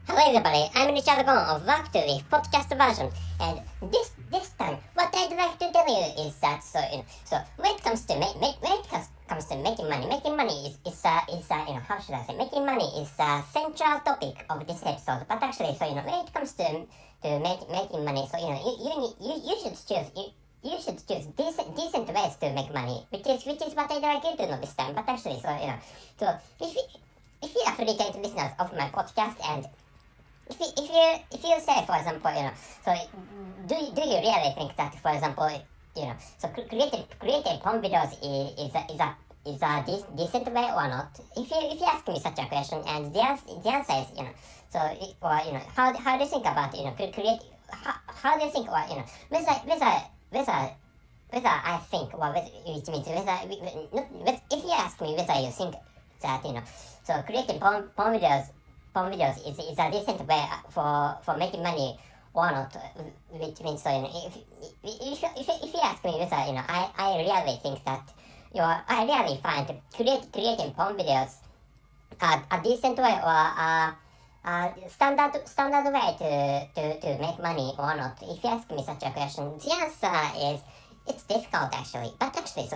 Hello everybody, I'm Richard Gon of Work to Live podcast version, and this time what I'd like to tell you is that when it comes to making money is how should I say, making money is a central topic of this episode. But actually, when it comes to making money, you should choose decent ways to make money, which is what I'd like you to know this time. But actually, if you are frequent listeners of my podcast, and if you say, for example, do you really think that, for example, creating porn videos is a decent way or not? If you ask me such a question, and the answer is, how do you think about how do you think, or whether I think, or which means if you ask me whether you think that creating porn videos is a decent way for making money or not, which means if you ask me whether I really think that I really find creating porn videos a decent way or a standard way to make money or not. If you ask me such a question, the answer is it's difficult actually. But actually,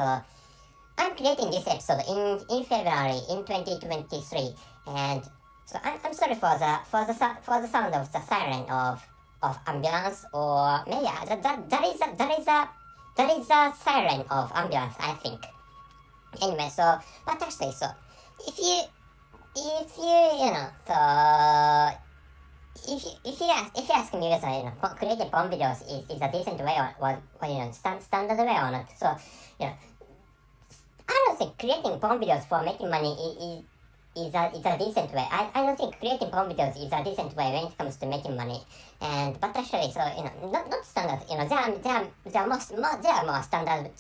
I'm creating this episode in February in 2023, and so I'm sorry for the sound of the siren of ambulance, or maybe that is a siren of ambulance, I think. Anyway, but actually, if you ask me whether creating porn videos is a decent way or standard way or not, I don't think creating porn videos for making money is a decent way. I don't think creating porn videos is a decent way when it comes to making money. But actually, not standard. There are more standard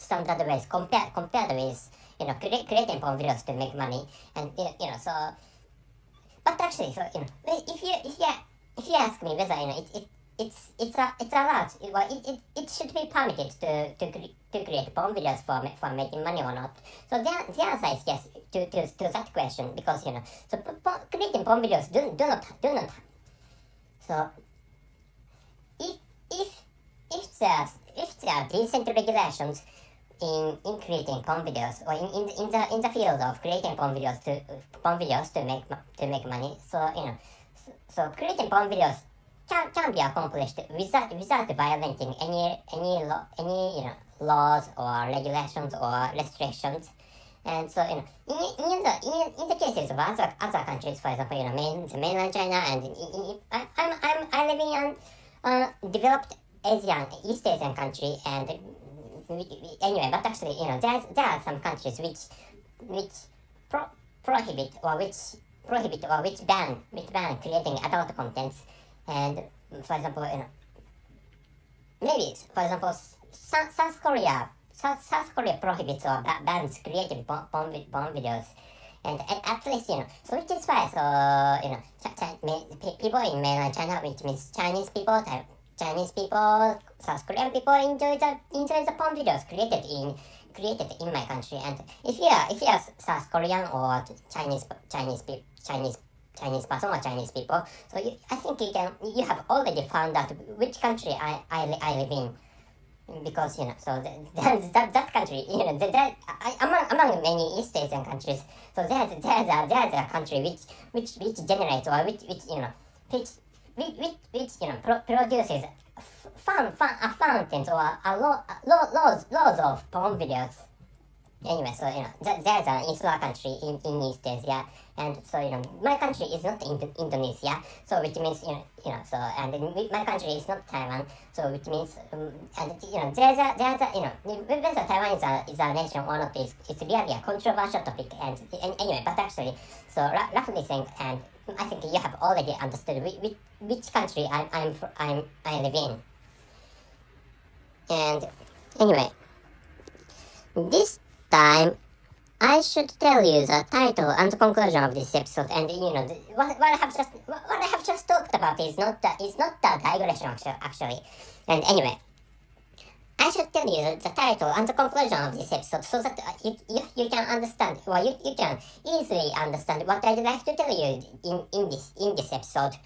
ways compared with creating porn videos to make money. And but actually, if you ask me whether it's allowed, it should be permitted to create porn videos for making money or not. So the answer is yes to that question, because creating porn videos do not. So if there are decent regulations in creating porn videos, or in the field of creating porn videos to make money, so creating porn videos can be accomplished without violating any laws or regulations or restrictions. And in the cases of other countries, for example, mainland China, and I live in developed East Asian country, and anyway, but actually, there are some countries which prohibit or which ban creating adult contents. And for example, maybe for example, South Korea prohibits or bans creating porn videos, and at least so which is why people in mainland China, which means Chinese people, South Korean people enjoy the porn videos created in my country. And if you are South Korean or Chinese person or Chinese people, so I think you have already found out which country I live in, because so that country, among many East Asian countries, so there's a country which generates, or which produces fountains or loads of porn videos. Anyway, there's an insular country in East Asia, and my country is not Indonesia, so which means my country is not Taiwan, so which means there's a whether Taiwan is a nation or not it's really a controversial topic. And anyway, but actually, roughly saying, and I think you have already understood which country I live in. And anyway, this time I should tell you the title and the conclusion of this episode. And what I have just talked about is not a digression actually. And anyway, I should tell you the title and the conclusion of this episode, so that you can understand, or you can easily understand what I'd like to tell you in this episode.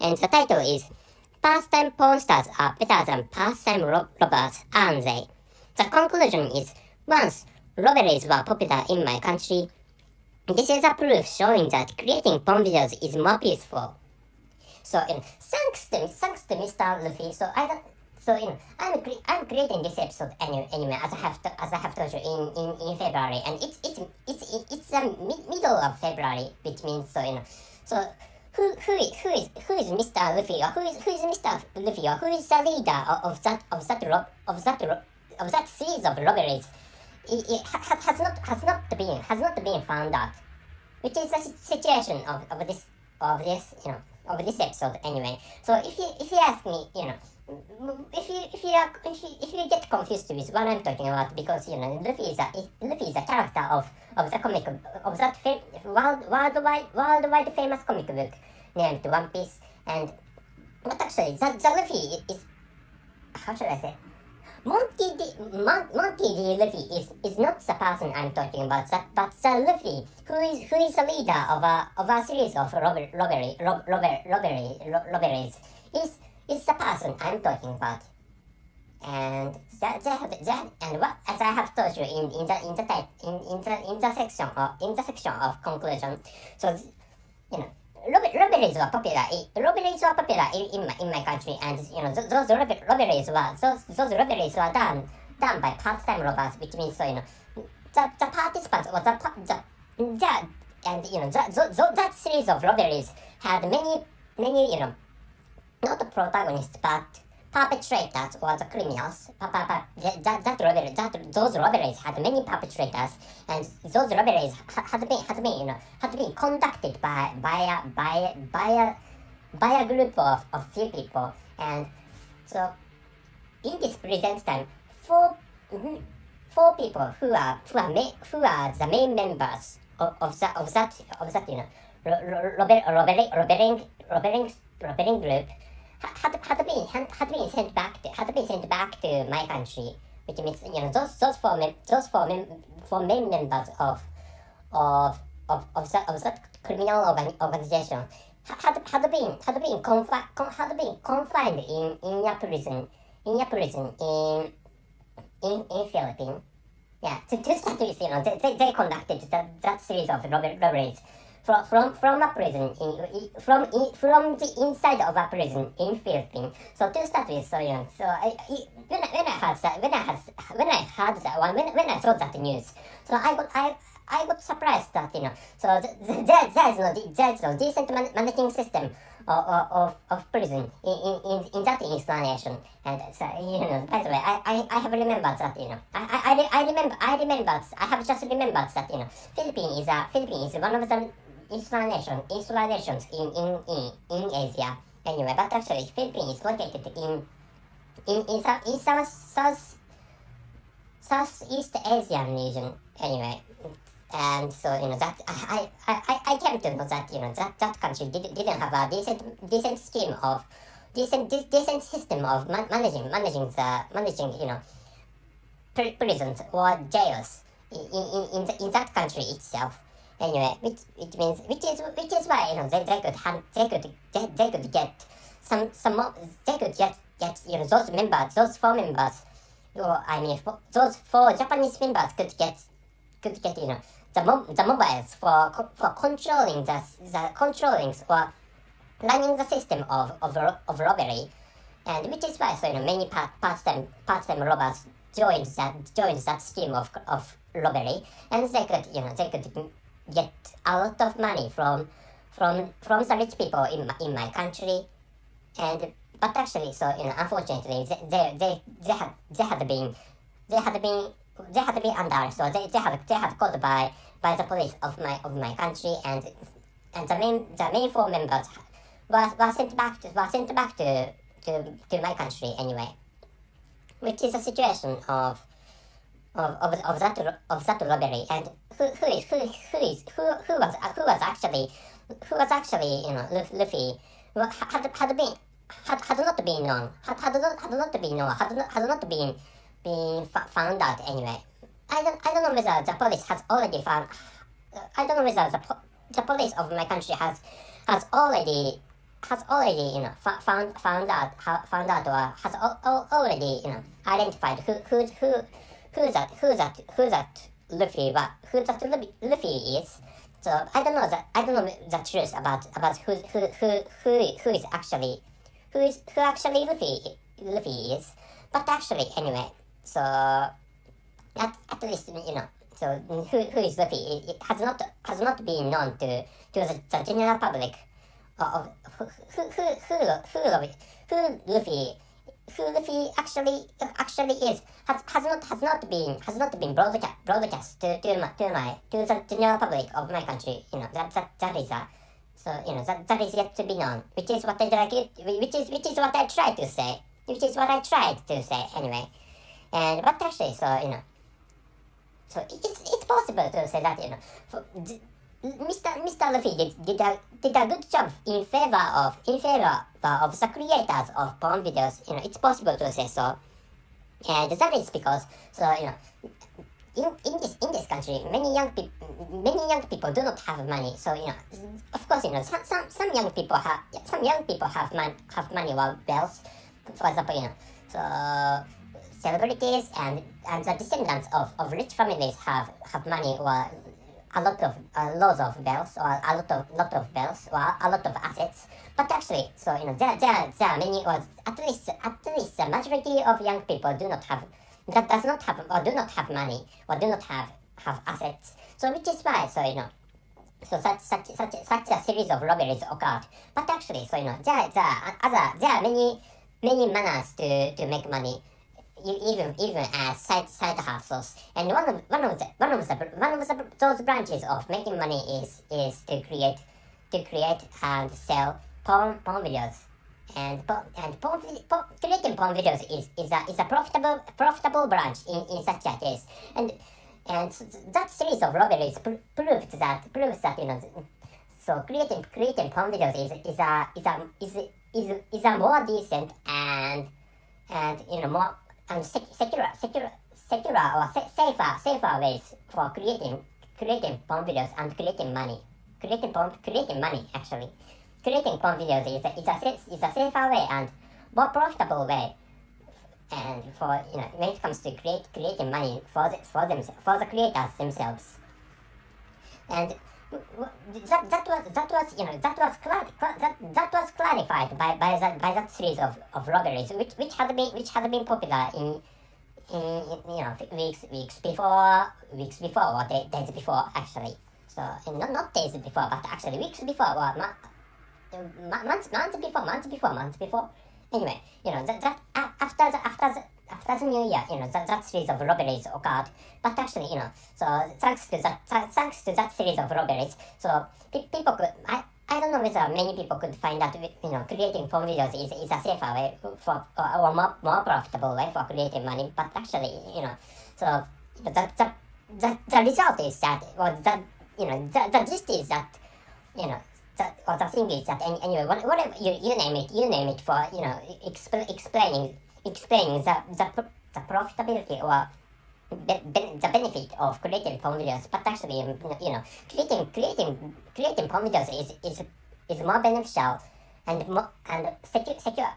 and the title is "Pastime porn stars are better than pastime robbers, aren't they?" The conclusion is, once robberies were popular in my country, this is a proof showing that creating porn videos is more peaceful. So, thanks to Mr. Luffy. I'm creating this episode anyway, as I have told you in February, and it's the middle of February, which means so who is Mr. Luffy, or who is Mr. Luffy, or who is the leader of that series of robberies? It has not been found out, which is the situation of this episode anyway. So if you ask me, if you get confused with what I'm talking about, because Luffy is a character of the comic of that worldwide famous comic book named One Piece, but actually the Luffy is, how should I say, Monty D. Luffy is not the person I'm talking about, but the Luffy who is the leader of a series of robberies is the person I'm talking about. And what, as I have told you in the section of conclusion, so robberies were popular in my country, and those robberies were done by part-time robbers, which means the participants, or that series of robberies had many not the protagonists, but perpetrators, or the criminals. Those robberies had many perpetrators, and those robberies had been conducted by a group of few people. And so in this present time, four people who are the main members of that robbering group had been sent back to my country, which means those four main members of that criminal organization had been confined in a prison in Philippines. Yeah, to start with, they conducted that series of robberies from a prison from the inside of a prison in Philippines. So to start with, when I saw that news, so I got surprised that there's no decent managing system of prison in that explanation. And so by the way, I have remembered that I have just remembered that Philippines is one of the installations in Asia anyway, but actually Philippines is located in Southeast Asian region anyway. And so that I came to know that that country didn't have a decent scheme of decent system of managing prisons or jails in that country itself anyway, which is why they could get some more, they could get those four members, or those four Japanese members could get the mobiles for controlling or running the system of robbery, and which is why many part-time robbers joined that scheme of robbery, and they could get a lot of money from the rich people in my country. And but actually, unfortunately, they had been under arrest, so they had caught by the police of my country, and the main four members were sent back to my country anyway, which is a situation of that robbery. And who was actually Luffy had not been found out anyway. I don't know whether the police has already found. I don't know whether the police of my country has already has already found out or has already identified who that Luffy is. So I don't know the truth about who is actually who actually Luffy is. But actually anyway, so at least so who is Luffy? It has not been known to the general public of who Luffy actually is has not been broadcast to the general public of my country. That is so that is yet to be known, which is what I tried to say anyway. And but actually, so it's possible to say that Mr. Luffy did a good job in favor of the creators of porn videos. It's possible to say so, and that is because in this country, many young people do not have money. So of course, some young people have money or wealth. For example, so celebrities and the descendants of rich families have money or a lot of loads of wealth or a lot of wealth or a lot of assets. But actually, so there are many, or at least the majority of young people do not have money or do not have assets. So which is why so such a series of robberies occurred. But actually, so there are many manners to make money, even as side hustles. And one of those branches of making money is to create and sell porn videos. And creating porn videos is a profitable branch in such a case. And that series of robberies proves that so creating porn videos is a more decent and more and secure or safer ways for creating porn videos and creating money actually. Creating porn videos is a safer way and more profitable way, and for when it comes to creating money for the creators themselves. And that was clarified by that series of robberies, which had been popular in weeks before or days before actually. So not days before, but actually weeks before or months before. Anyway, that after the new year, that series of robberies occurred. But actually, so thanks to that series of robberies, so people could, I don't know whether many people could find that creating porn videos is a safer way for or more profitable way for creating money. But actually, so the result is that, or the gist is that, or the thing is that anyway, whatever you name it for explaining the profitability or the benefit of creating porn videos. But actually, creating porn videos is more beneficial and more secure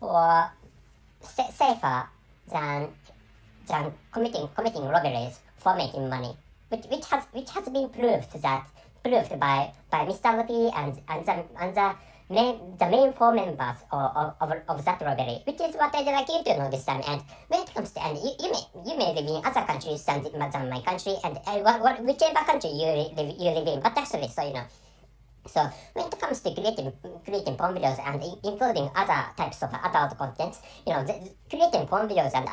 or safer than committing robberies for making money, which has been proved by Mr. Luffy and the main four members of that robbery, which is what I'd like you to know this time. And when it comes to, and you may live in other countries than my country, and whichever country you live in. But actually, so when it comes to creating porn videos and including other types of adult content, creating porn videos and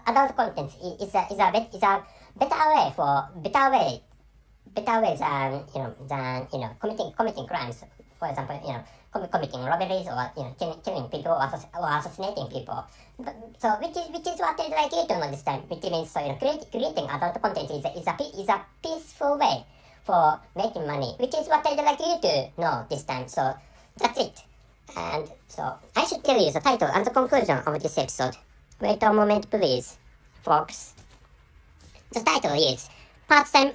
adult content is a better way than committing crimes. For example, committing robberies or killing people or assassinating people. So which is what I'd like you to know this time. Which means creating adult content is a peaceful way for making money. Which is what I'd like you to know this time. So that's it. And so I should tell you the title and the conclusion of this episode. Wait a moment, please, folks. The title is pastime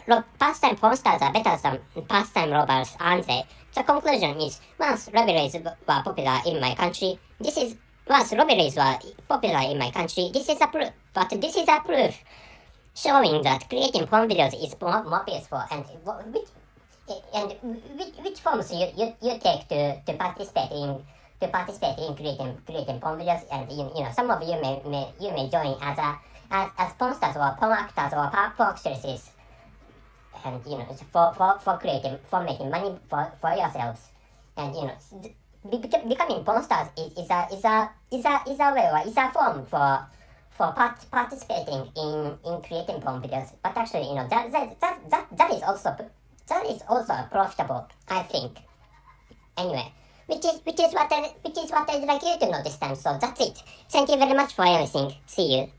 porn stars are better than pastime robbers, aren't they? The conclusion is, once robberies were popular in my country, this is but this is a proof showing that creating porn videos is more peaceful, and which forms you take to participate in creating porn videos, and some of you may join as porn stars or porn actors or porn actresses, and for making money for yourselves, and becoming porn stars is a way, or is a form for participating in creating porn videos. But actually, that is also profitable, I think. Anyway, which is what I'd like you to know this time. So that's it. Thank you very much for everything. See you.